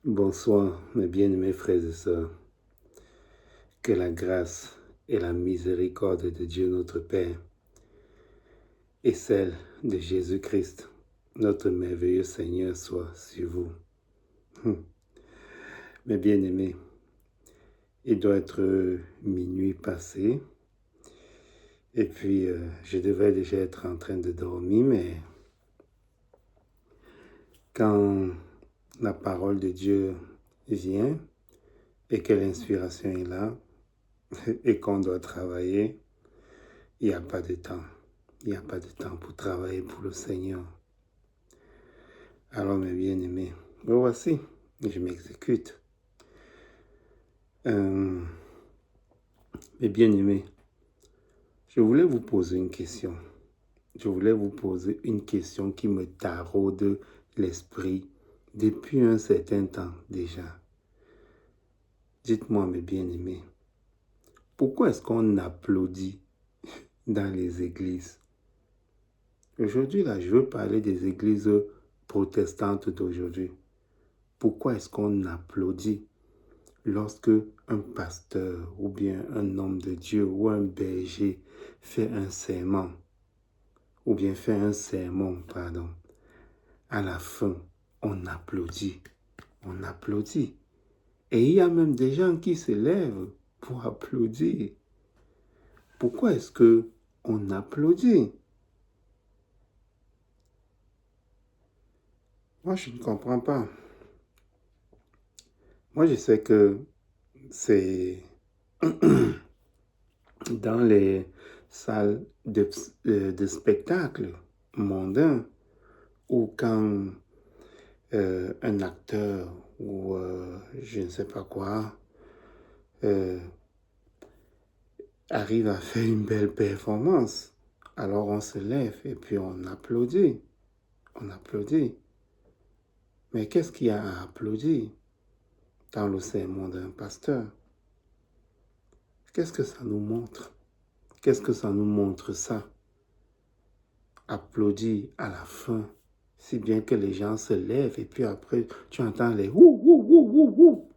Bonsoir, mes bien-aimés frères et sœurs. Que la grâce et la miséricorde de Dieu notre Père et celle de Jésus-Christ, notre merveilleux Seigneur, soit sur vous. Mes bien-aimés, il doit être minuit passé et puis je devrais déjà être en train de dormir, mais quand la parole de Dieu vient et que l'inspiration est là et qu'on doit travailler, il n'y a pas de temps. Il n'y a pas de temps pour travailler pour le Seigneur. Alors, mes bien-aimés, me voici, je m'exécute. Mes bien-aimés, je voulais vous poser une question. Je voulais vous poser une question qui me taraude l'esprit depuis un certain temps déjà. Dites-moi, mes bien-aimés, pourquoi est-ce qu'on applaudit dans les églises? Aujourd'hui, là, je veux parler des églises protestantes d'aujourd'hui. Pourquoi est-ce qu'on applaudit lorsque un pasteur ou bien un homme de Dieu ou un berger fait un sermon, pardon, à la fin, on applaudit. On applaudit. Et il y a même des gens qui se lèvent pour applaudir. Pourquoi est-ce que on applaudit? Moi, je ne comprends pas. Moi, je sais que c'est dans les salles de spectacle mondains ou quand un acteur ou je ne sais pas quoi arrive à faire une belle performance. Alors on se lève et puis on applaudit. On applaudit. Mais qu'est-ce qu'il y a à applaudir dans le sermon d'un pasteur? Qu'est-ce que ça nous montre? Qu'est-ce que ça nous montre ça? Applaudir à la fin, si bien que les gens se lèvent et puis après tu entends les wouh, wouh, wouh, wouh, wouh.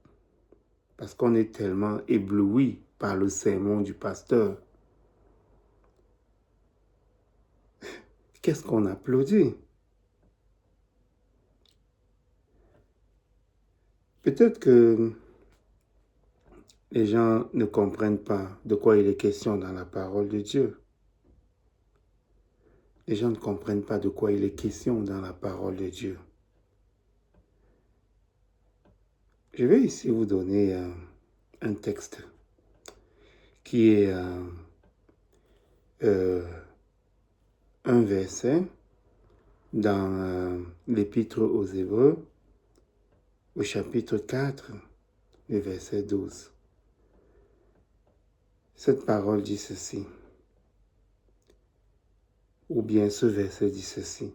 Parce qu'on est tellement ébloui par le sermon du pasteur. Qu'est-ce qu'on applaudit? Peut-être que les gens ne comprennent pas de quoi il est question dans la parole de Dieu. Les gens ne comprennent pas de quoi il est question dans la parole de Dieu. Je vais ici vous donner un texte qui est un verset dans l'Épître aux Hébreux, au chapitre 4, le verset 12. Cette parole dit ceci, ou bien ce verset dit ceci.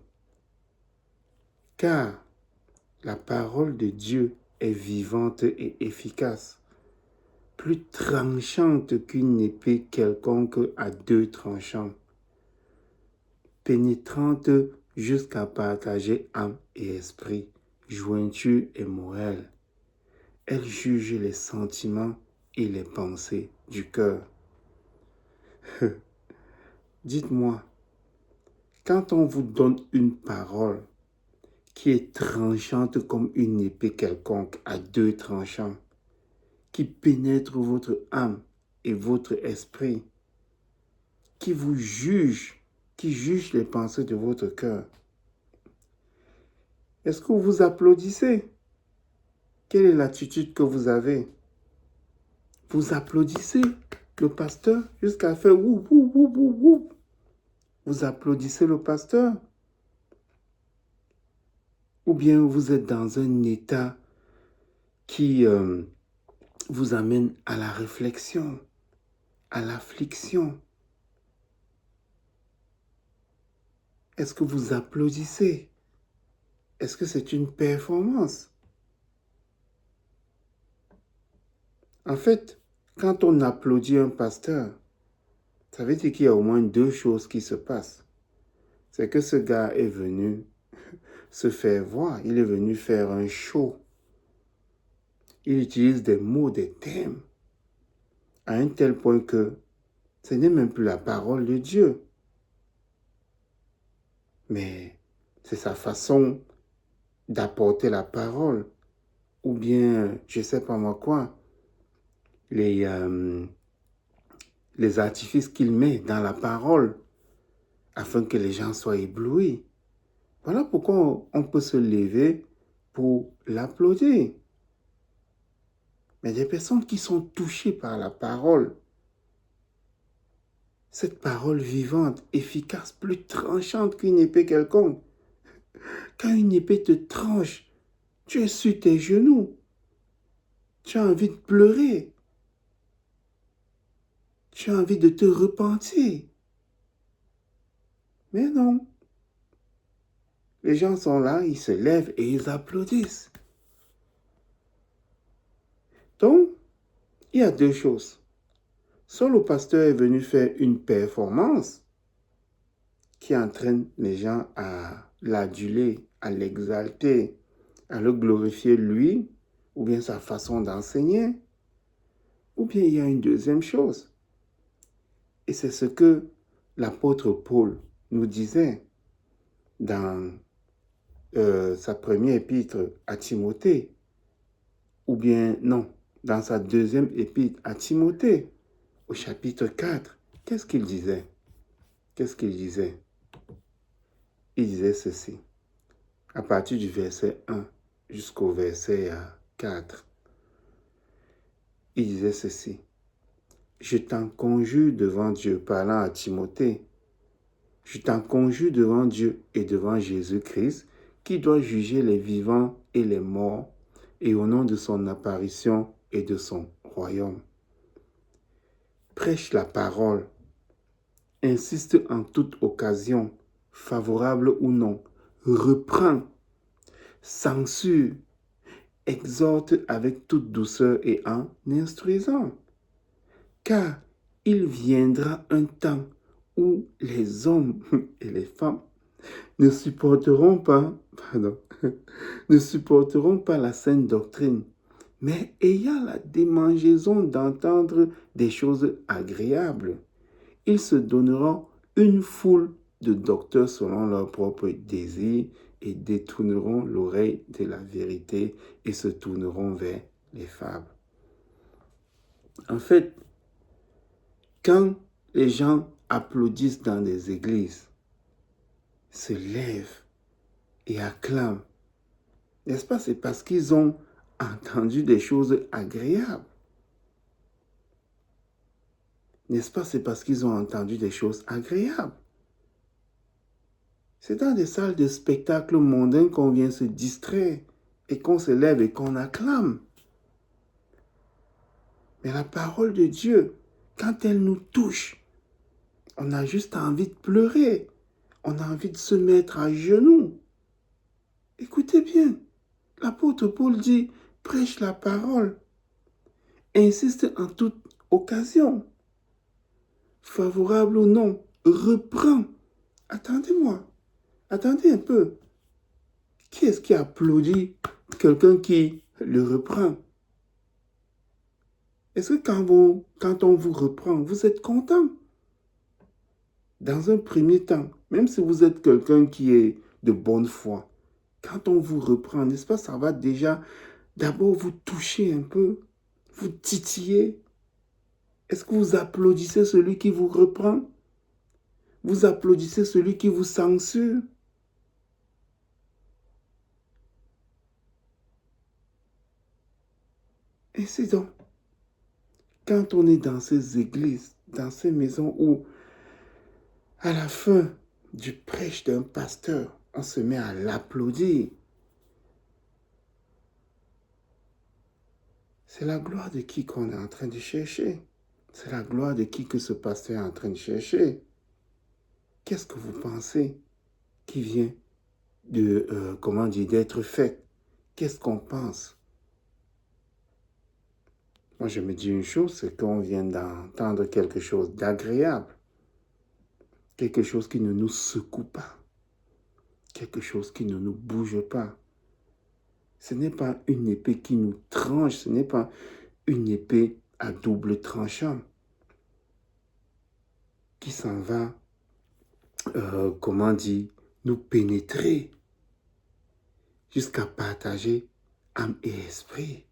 Car la parole de Dieu est vivante et efficace, plus tranchante qu'une épée quelconque à deux tranchants, pénétrante jusqu'à partager âme et esprit, jointure et moelle. Elle juge les sentiments et les pensées du cœur. Dites-moi, quand on vous donne une parole qui est tranchante comme une épée quelconque à deux tranchants, qui pénètre votre âme et votre esprit, qui vous juge, qui juge les pensées de votre cœur, est-ce que vous applaudissez? Quelle est l'attitude que vous avez? Vous applaudissez le pasteur jusqu'à faire wou, wou, wou, wou, wou. Vous applaudissez le pasteur? Ou bien vous êtes dans un état qui vous amène à la réflexion, à l'affliction? Est-ce que vous applaudissez? Est-ce que c'est une performance? En fait, quand on applaudit un pasteur, ça veut dire qu'il y a au moins deux choses qui se passent. C'est que ce gars est venu se faire voir, il est venu faire un show. Il utilise des mots, des thèmes, à un tel point que ce n'est même plus la parole de Dieu. Mais c'est sa façon d'apporter la parole. Ou bien, je ne sais pas moi quoi, les artifices qu'il met dans la parole afin que les gens soient éblouis. Voilà pourquoi on peut se lever pour l'applaudir. Mais des personnes qui sont touchées par la parole, cette parole vivante, efficace, plus tranchante qu'une épée quelconque. Quand une épée te tranche, tu es sur tes genoux. Tu as envie de pleurer. Tu as envie de te repentir. Mais non. Les gens sont là, ils se lèvent et ils applaudissent. Donc, il y a deux choses. Soit le pasteur est venu faire une performance qui entraîne les gens à l'aduler, à l'exalter, à le glorifier lui, ou bien sa façon d'enseigner. Ou bien il y a une deuxième chose. Et c'est ce que l'apôtre Paul nous disait dans sa première épître à Timothée. Ou bien non, dans sa deuxième épître à Timothée, au chapitre 4. Qu'est-ce qu'il disait? Qu'est-ce qu'il disait? Il disait ceci, à partir du verset 1 jusqu'au verset 4. Il disait ceci. Je t'en conjure devant Dieu, parlant à Timothée. Je t'en conjure devant Dieu et devant Jésus-Christ, qui doit juger les vivants et les morts, et au nom de son apparition et de son royaume. Prêche la parole. Insiste en toute occasion, favorable ou non. Reprends, censure, exhorte avec toute douceur et en instruisant. Car il viendra un temps où les hommes et les femmes ne supporteront pas la saine doctrine, mais ayant la démangeaison d'entendre des choses agréables. Ils se donneront une foule de docteurs selon leurs propres désirs et détourneront l'oreille de la vérité et se tourneront vers les fables. En fait, quand les gens applaudissent dans des églises, se lèvent et acclament, n'est-ce pas? C'est parce qu'ils ont entendu des choses agréables. N'est-ce pas? C'est parce qu'ils ont entendu des choses agréables. C'est dans des salles de spectacle mondains qu'on vient se distraire et qu'on se lève et qu'on acclame. Mais la parole de Dieu, quand elle nous touche, on a juste envie de pleurer. On a envie de se mettre à genoux. Écoutez bien, l'apôtre Paul dit, prêche la parole. Insiste en toute occasion. Favorable ou non, reprends. Attendez-moi. Attendez un peu. Qui est-ce qui applaudit quelqu'un qui le reprend? Est-ce que quand on vous reprend, vous êtes content? Dans un premier temps, même si vous êtes quelqu'un qui est de bonne foi, quand on vous reprend, n'est-ce pas, ça va déjà d'abord vous toucher un peu, vous titiller. Est-ce que vous applaudissez celui qui vous reprend? Vous applaudissez celui qui vous censure? Ainsi donc, quand on est dans ces églises, dans ces maisons où, à la fin du prêche d'un pasteur, on se met à l'applaudir, c'est la gloire de qui qu'on est en train de chercher? C'est la gloire de qui que ce pasteur est en train de chercher? Qu'est-ce que vous pensez qui vient d'être fait? Qu'est-ce qu'on pense? Moi, je me dis une chose, c'est qu'on vient d'entendre quelque chose d'agréable. Quelque chose qui ne nous secoue pas. quelque chose qui ne nous bouge pas. Ce n'est pas une épée qui nous tranche, ce n'est pas une épée à double tranchant qui s'en va, nous pénétrer jusqu'à partager âme et esprit,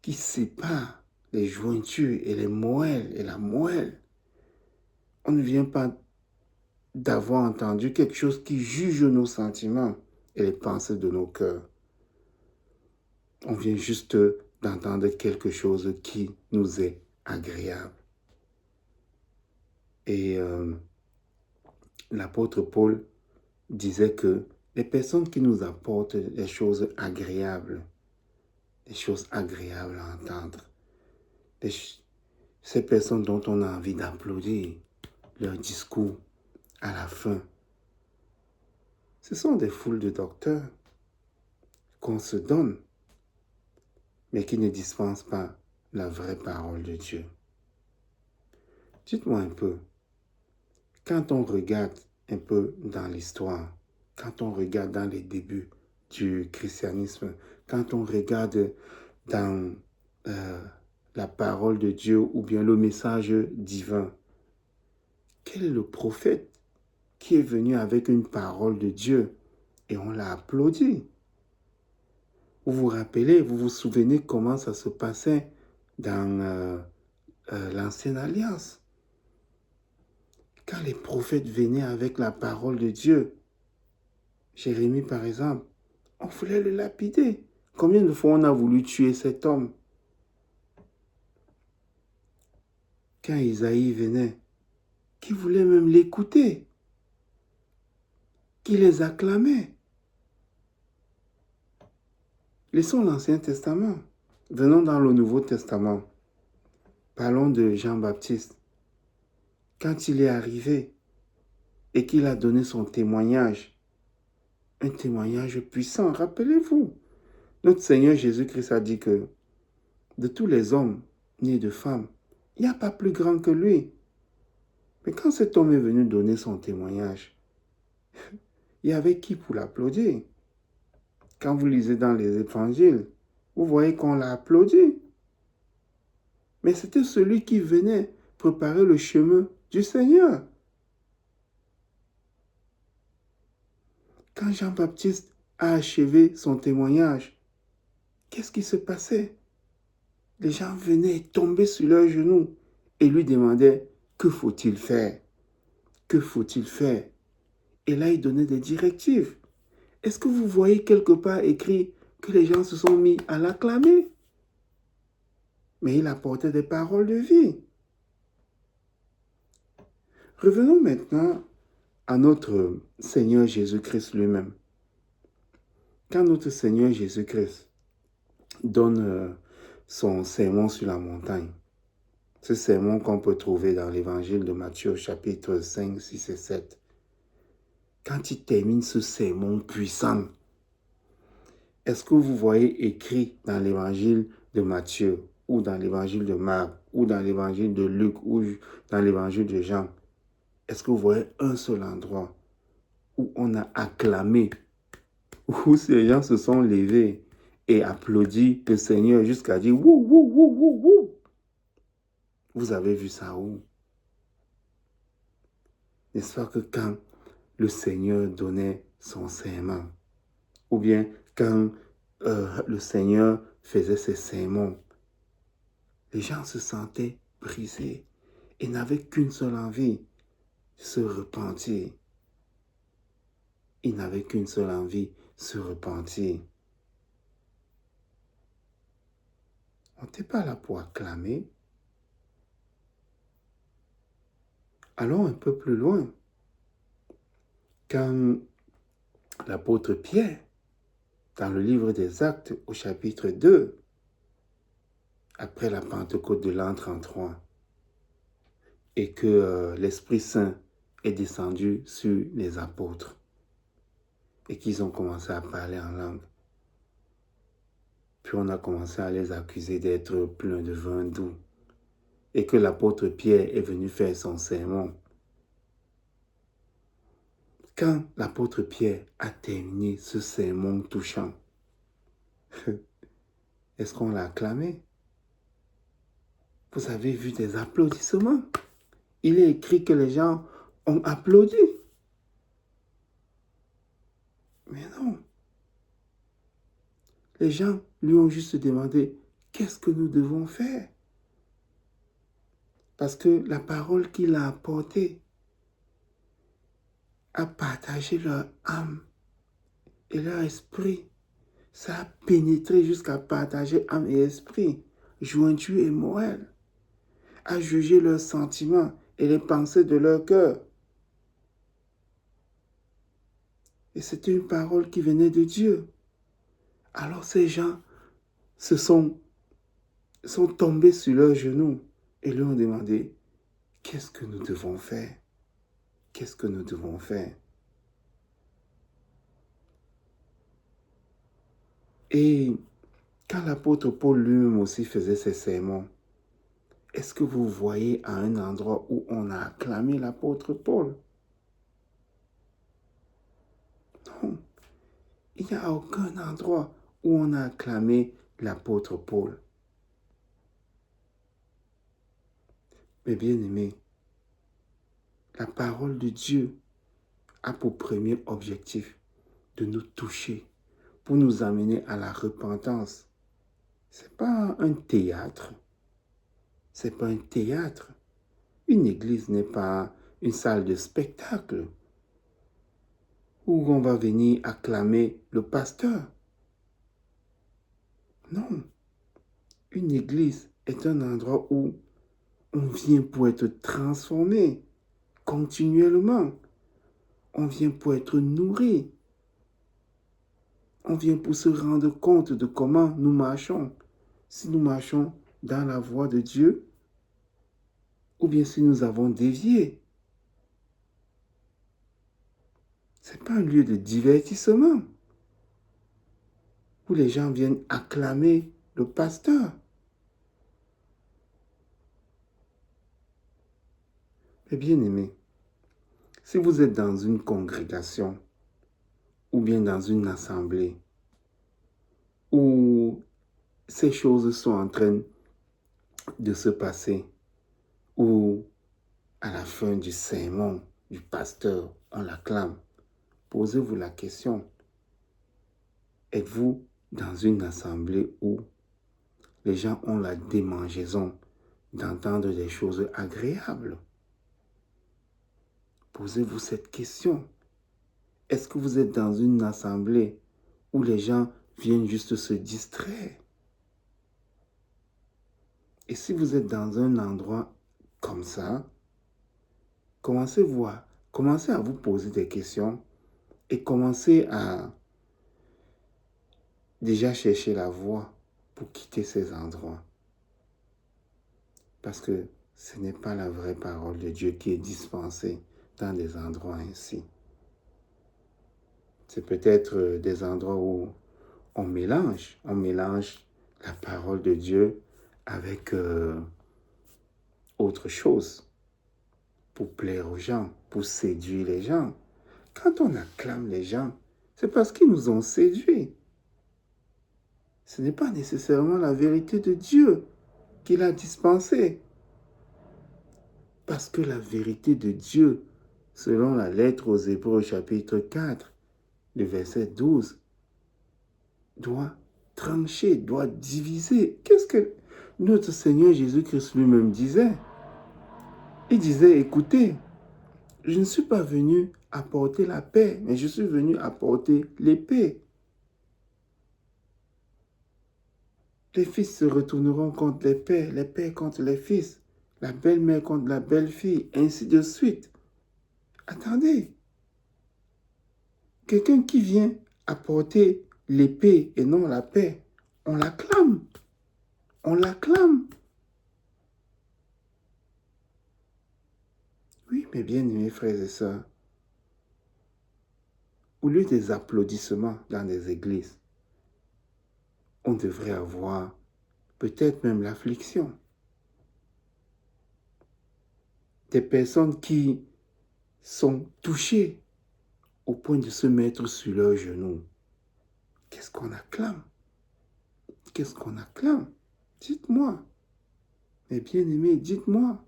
qui sépare les jointures et les moelles et la moelle. On ne vient pas d'avoir entendu quelque chose qui juge nos sentiments et les pensées de nos cœurs. On vient juste d'entendre quelque chose qui nous est agréable. Et l'apôtre Paul disait que les personnes qui nous apportent des choses agréables à entendre, ces personnes dont on a envie d'applaudir leur discours à la fin, ce sont des foules de docteurs qu'on se donne, mais qui ne dispensent pas la vraie parole de Dieu. Dites-moi un peu, quand on regarde un peu dans l'histoire, quand on regarde dans les débuts du christianisme, quand on regarde dans la parole de Dieu ou bien le message divin, quel est le prophète qui est venu avec une parole de Dieu et on l'a applaudi? Vous vous rappelez, vous vous souvenez comment ça se passait dans l'Ancienne Alliance? Quand les prophètes venaient avec la parole de Dieu, Jérémie par exemple, on voulait le lapider. Combien de fois on a voulu tuer cet homme? Quand Isaïe venait, qui voulait même l'écouter, qui les acclamait. Laissons l'Ancien Testament. Venons dans le Nouveau Testament. Parlons de Jean-Baptiste. Quand il est arrivé et qu'il a donné son témoignage, un témoignage puissant, rappelez-vous, notre Seigneur Jésus-Christ a dit que de tous les hommes nés de femmes, il n'y a pas plus grand que lui. Mais quand cet homme est venu donner son témoignage, il y avait qui pour l'applaudir? Quand vous lisez dans les évangiles, vous voyez qu'on l'a applaudi. Mais c'était celui qui venait préparer le chemin du Seigneur. Quand Jean-Baptiste a achevé son témoignage, qu'est-ce qui se passait? Les gens venaient tomber sur leurs genoux et lui demandaient, que faut-il faire? Que faut-il faire? Et là, il donnait des directives. Est-ce que vous voyez quelque part écrit que les gens se sont mis à l'acclamer? Mais il apportait des paroles de vie. Revenons maintenant à notre Seigneur Jésus-Christ lui-même. Quand notre Seigneur Jésus-Christ donne son sermon sur la montagne, ce sermon qu'on peut trouver dans l'évangile de Matthieu, chapitre 5, 6 et 7, quand il termine ce sermon puissant, est-ce que vous voyez écrit dans l'évangile de Matthieu, ou dans l'évangile de Marc, ou dans l'évangile de Luc, ou dans l'évangile de Jean, est-ce que vous voyez un seul endroit où on a acclamé, où ces gens se sont levés et applaudi le Seigneur jusqu'à dire « Wouh, wouh, wouh, wouh, wouh ». Vous avez vu ça où? N'est-ce pas que quand le Seigneur donnait son serment, ou bien quand le Seigneur faisait ses sermons, les gens se sentaient brisés et n'avaient qu'une seule envie, se repentir. Ils n'avaient qu'une seule envie, se repentir. On n'était pas là pour acclamer. Allons un peu plus loin. Quand l'apôtre Pierre, dans le livre des Actes, au chapitre 2, après la Pentecôte de l'an 33, et que l'Esprit Saint est descendu sur les apôtres, et qu'ils ont commencé à parler en langue. Puis on a commencé à les accuser d'être pleins de vin doux, et que l'apôtre Pierre est venu faire son sermon. Quand l'apôtre Pierre a terminé ce sermon touchant, est-ce qu'on l'a acclamé? Vous avez vu des applaudissements. Il est écrit que les gens ont applaudi. Mais non. Les gens lui ont juste demandé, qu'est-ce que nous devons faire? Parce que la parole qu'il a apportée a partagé leur âme et leur esprit. Ça a pénétré jusqu'à partager âme et esprit, jointure et moelle, à juger leurs sentiments et les pensées de leur cœur. Et c'était une parole qui venait de Dieu. Alors ces gens sont tombés sur leurs genoux et lui ont demandé, qu'est-ce que nous devons faire? Qu'est-ce que nous devons faire? Et quand l'apôtre Paul lui-même aussi faisait ses sermons, est-ce que vous voyez à un endroit où on a acclamé l'apôtre Paul? Non. Il n'y a aucun endroit où on a acclamé l'apôtre Paul. Mais bien aimé, la parole de Dieu a pour premier objectif de nous toucher, pour nous amener à la repentance. Ce n'est pas un théâtre. C'est pas un théâtre. Une église n'est pas une salle de spectacle où on va venir acclamer le pasteur. Non. Une église est un endroit où on vient pour être transformé continuellement. On vient pour être nourri. On vient pour se rendre compte de comment nous marchons. Si nous marchons dans la voie de Dieu, ou bien si nous avons dévié. Ce n'est pas un lieu de divertissement où les gens viennent acclamer le pasteur. Mais bien aimé, si vous êtes dans une congrégation ou bien dans une assemblée où ces choses sont en train de se passer, où à la fin du sermon du pasteur, on l'acclame, posez-vous la question, êtes-vous dans une assemblée où les gens ont la démangeaison d'entendre des choses agréables? Posez-vous cette question. Est-ce que vous êtes dans une assemblée où les gens viennent juste se distraire? Et si vous êtes dans un endroit comme ça, commencez à vous poser des questions et commencez à déjà chercher la voie pour quitter ces endroits. Parce que ce n'est pas la vraie parole de Dieu qui est dispensée dans des endroits ainsi. C'est peut-être des endroits où on mélange la parole de Dieu avec autre chose pour plaire aux gens, pour séduire les gens. Quand on acclame les gens, c'est parce qu'ils nous ont séduits. Ce n'est pas nécessairement la vérité de Dieu qu'il a dispensée. Parce que la vérité de Dieu, selon la lettre aux Hébreux chapitre 4, le verset 12, doit trancher, doit diviser. Qu'est-ce que notre Seigneur Jésus-Christ lui-même disait? Il disait, écoutez, je ne suis pas venu apporter la paix, mais je suis venu apporter l'épée. Les fils se retourneront contre les pères contre les fils, la belle-mère contre la belle-fille, ainsi de suite. Attendez. Quelqu'un qui vient apporter l'épée et non la paix, on l'acclame. On l'acclame. Oui, mes bien-aimés frères et sœurs, au lieu des applaudissements dans les églises, on devrait avoir peut-être même l'affliction. Des personnes qui sont touchées au point de se mettre sur leurs genoux. Qu'est-ce qu'on acclame? Qu'est-ce qu'on acclame? Dites-moi. Mes bien-aimés, dites-moi.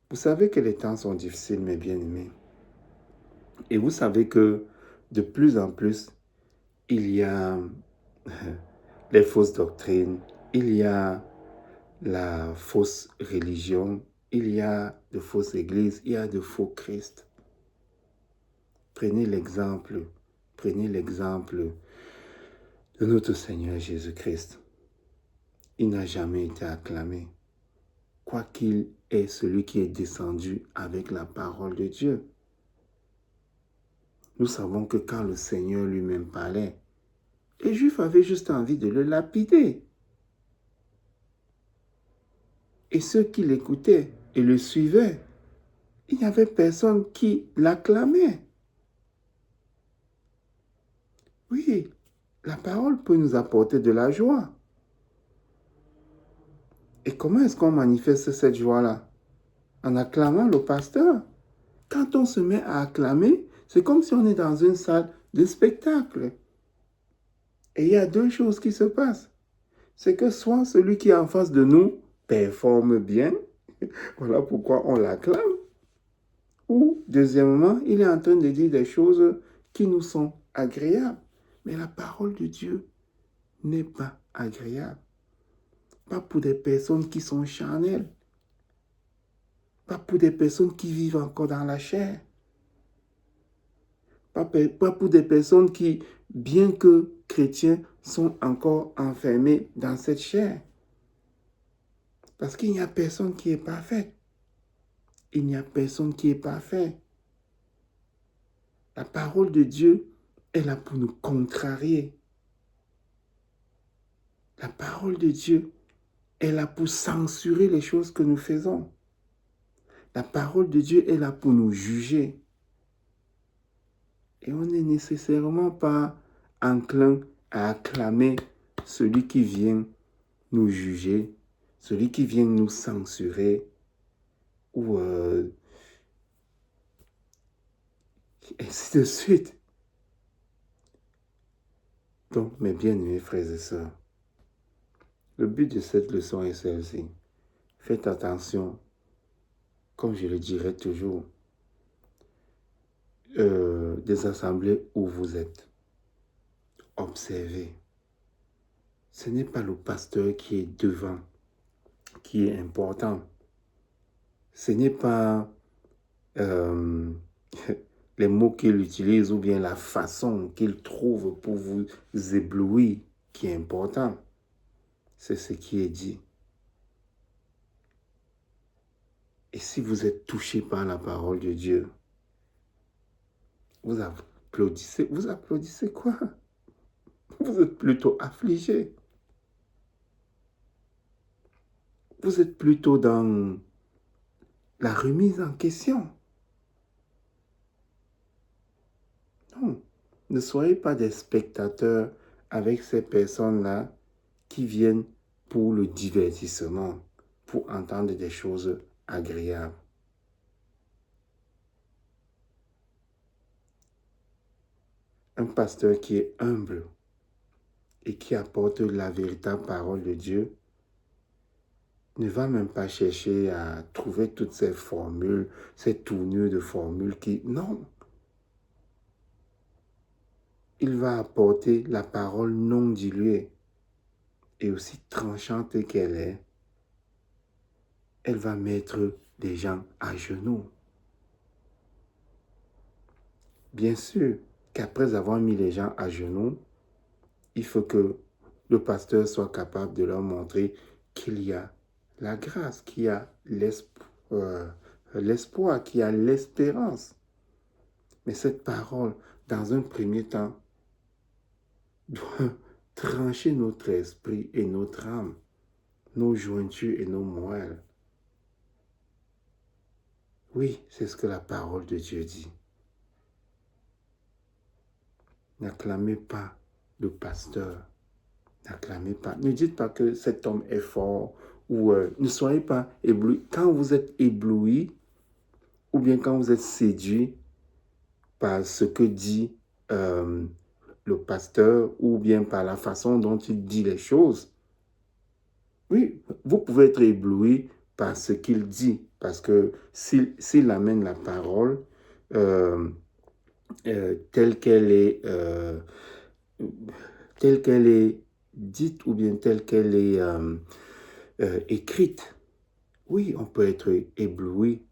Vous savez que les temps sont difficiles, mes bien-aimés. Et vous savez que de plus en plus, il y a les fausses doctrines, il y a la fausse religion, il y a de fausses églises, il y a de faux Christ. Prenez l'exemple de notre Seigneur Jésus-Christ. Il n'a jamais été acclamé, quoiqu'il est celui qui est descendu avec la parole de Dieu. Nous savons que quand le Seigneur lui-même parlait, les Juifs avaient juste envie de le lapider. Et ceux qui l'écoutaient et le suivaient, il n'y avait personne qui l'acclamait. Oui, la parole peut nous apporter de la joie. Et comment est-ce qu'on manifeste cette joie-là? En acclamant le pasteur. Quand on se met à acclamer, c'est comme si on est dans une salle de spectacle. Et il y a deux choses qui se passent. C'est que soit celui qui est en face de nous performe bien, voilà pourquoi on l'acclame, ou deuxièmement, il est en train de dire des choses qui nous sont agréables. Mais la parole de Dieu n'est pas agréable. Pas pour des personnes qui sont charnelles. Pas pour des personnes qui vivent encore dans la chair. Pas pour des personnes qui, bien que chrétiens, sont encore enfermés dans cette chair. Parce qu'il n'y a personne qui est parfait. Il n'y a personne qui est parfait. La parole de Dieu est là pour nous contrarier. La parole de Dieu est là pour censurer les choses que nous faisons. La parole de Dieu est là pour nous juger. Et on n'est nécessairement pas enclin à acclamer celui qui vient nous juger, celui qui vient nous censurer, ou ainsi de suite. Donc, mes bien-aimés frères et sœurs, le but de cette leçon est celle-ci. Faites attention, comme je le dirai toujours, des assemblées où vous êtes. Observez. Ce n'est pas le pasteur qui est devant qui est important. Ce n'est pas les mots qu'il utilise ou bien la façon qu'il trouve pour vous éblouir qui est important. C'est ce qui est dit. Et si vous êtes touché par la parole de Dieu, vous applaudissez. Vous applaudissez quoi? Vous êtes plutôt affligé. Vous êtes plutôt dans la remise en question. Non, ne soyez pas des spectateurs avec ces personnes-là qui viennent pour le divertissement, pour entendre des choses agréables. Un pasteur qui est humble et qui apporte la véritable parole de Dieu ne va même pas chercher à trouver toutes ces formules, ces tournures de formules qui... Non. Il va apporter la parole non diluée et aussi tranchante qu'elle est. Elle va mettre des gens à genoux. Bien sûr qu'après avoir mis les gens à genoux, il faut que le pasteur soit capable de leur montrer qu'il y a la grâce, qu'il y a l'espoir, qu'il y a l'espérance. Mais cette parole, dans un premier temps, doit trancher notre esprit et notre âme, nos jointures et nos moelles. Oui, c'est ce que la parole de Dieu dit. N'acclamez pas le pasteur. N'acclamez pas. Ne dites pas que cet homme est fort ou ne soyez pas ébloui. Quand vous êtes ébloui, ou bien quand vous êtes séduit par ce que dit le pasteur, ou bien par la façon dont il dit les choses, oui, vous pouvez être ébloui par ce qu'il dit, parce que s'il amène la parole euh, telle qu'elle est dite, ou bien telle qu'elle est écrite, oui, on peut être ébloui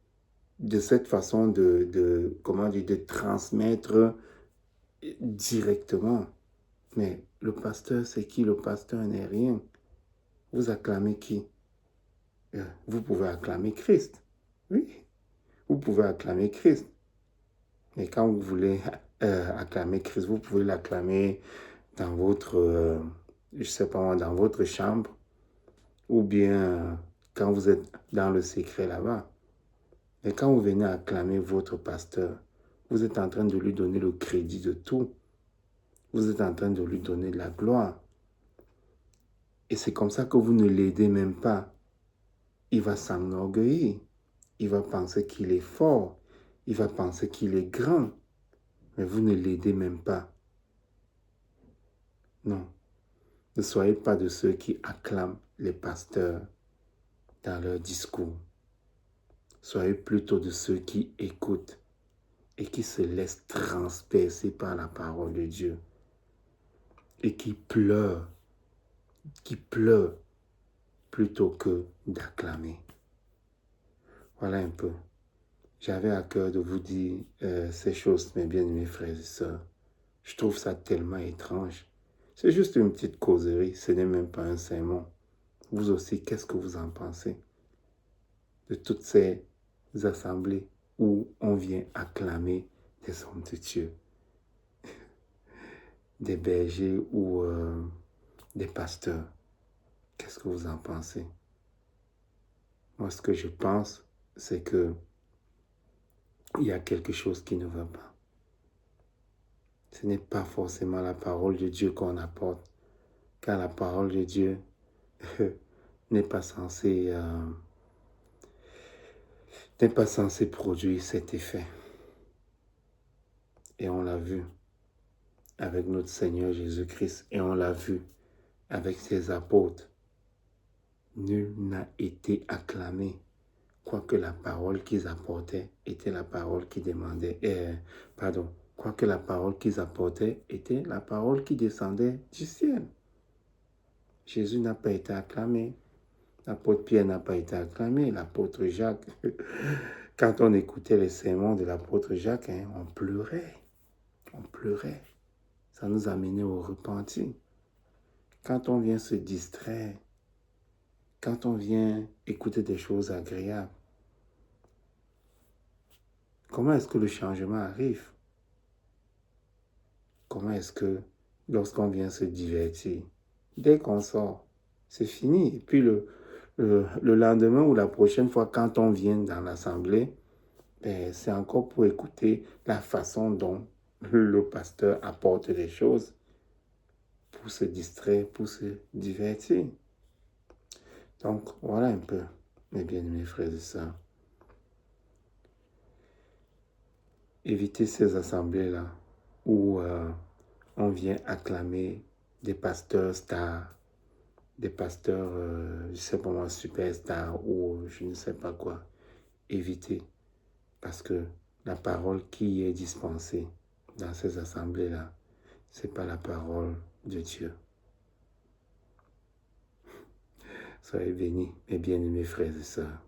de cette façon comment dire, de transmettre directement. Mais le pasteur, c'est qui? Le pasteur n'est rien. Vous acclamez qui? Vous pouvez acclamer Christ. Oui, vous pouvez acclamer Christ. Mais quand vous voulez acclamer Christ, vous pouvez l'acclamer dans votre, je sais pas moi, dans votre chambre, ou bien quand vous êtes dans le secret là-bas. Mais quand vous venez acclamer votre pasteur, vous êtes en train de lui donner le crédit de tout. Vous êtes en train de lui donner de la gloire. Et c'est comme ça que vous ne l'aidez même pas. Il va s'enorgueillir. Il va penser qu'il est fort. Il va penser qu'il est grand. Mais vous ne l'aidez même pas. Non. Ne soyez pas de ceux qui acclament les pasteurs dans leur discours. Soyez plutôt de ceux qui écoutent et qui se laissent transpercer par la parole de Dieu et qui pleurent plutôt que d'acclamer. Voilà un peu. J'avais à cœur de vous dire ces choses, mes bien-aimés frères et sœurs. Je trouve ça tellement étrange. C'est juste une petite causerie, ce n'est même pas un sermon. Vous aussi, qu'est-ce que vous en pensez de toutes ces assemblées où on vient acclamer des hommes de Dieu, des bergers ou des pasteurs? Qu'est-ce que vous en pensez? Moi, ce que je pense, c'est que il y a quelque chose qui ne va pas. Ce n'est pas forcément la parole de Dieu qu'on apporte, car la parole de Dieu n'est pas censée produire cet effet. Et on l'a vu avec notre Seigneur Jésus-Christ, et on l'a vu avec ses apôtres. Nul n'a été acclamé, quoique la parole qu'ils apportaient était la parole qui demandait, quoique la parole qu'ils apportaient était la parole qui descendait du ciel. Jésus n'a pas été acclamé. L'apôtre Pierre n'a pas été acclamé. L'apôtre Jacques, quand on écoutait les sermons de l'apôtre Jacques, on pleurait. On pleurait. Ça nous amenait au repentir. Quand on vient se distraire, quand on vient écouter des choses agréables, comment est-ce que le changement arrive? Comment est-ce que lorsqu'on vient se divertir, dès qu'on sort, c'est fini. Et puis le lendemain ou la prochaine fois, quand on vient dans l'assemblée, c'est encore pour écouter la façon dont le pasteur apporte les choses, pour se distraire, pour se divertir. Donc, voilà un peu, mes bien-aimés frères et sœurs. Évitez ces assemblées-là où on vient acclamer des pasteurs stars, des pasteurs, je ne sais pas moi, superstars ou je ne sais pas quoi. Évitez, parce que la parole qui est dispensée dans ces assemblées-là, ce n'est pas la parole de Dieu. Soyez bénis, mes bien-aimés frères et sœurs.